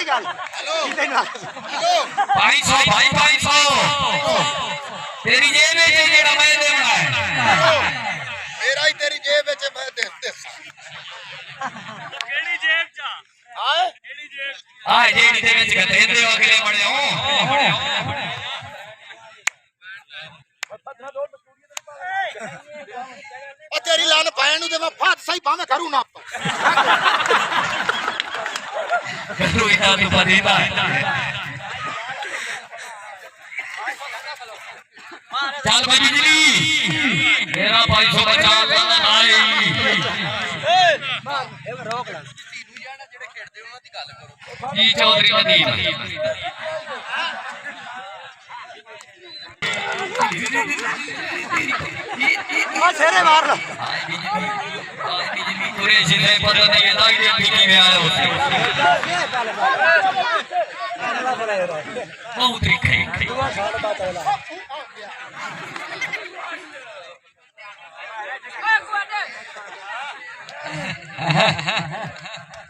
गल भाई 500 तेरी जेब में जेड़ा मैं देना है मेरा ही तेरी जेब में मैं दे केड़ी जेब चा हां केड़ी जेब हां जेड़ी दे विच गते दे अगले बड़े हो ओ तेरी लान भैन नु ते मैं फात सही भावे करू ना करू इना तो परीदा चल भाई बिजली मेरा 500 बचा आई रोक ला जी चौधरी नदीम सेरे मार लो बिजली पूरे जिले पर नहीं दाई दे पीनी में आया होते बहुत रिखई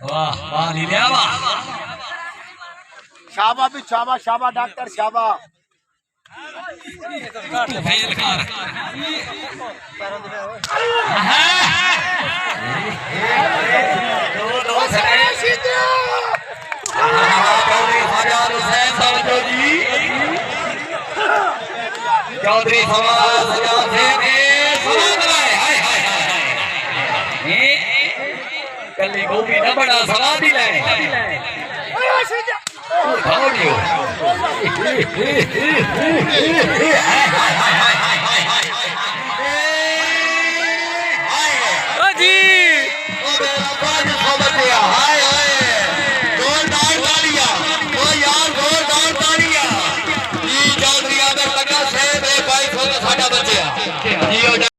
वाह वाह लीला वाह शाबा भी शाबा शाबा डॉक्टर शाबा फेल कर दो सीधे चौधरी हजार हुसैन साहब जी चौधरी समाज से कली गोभी न बड़ा सवाद ही ले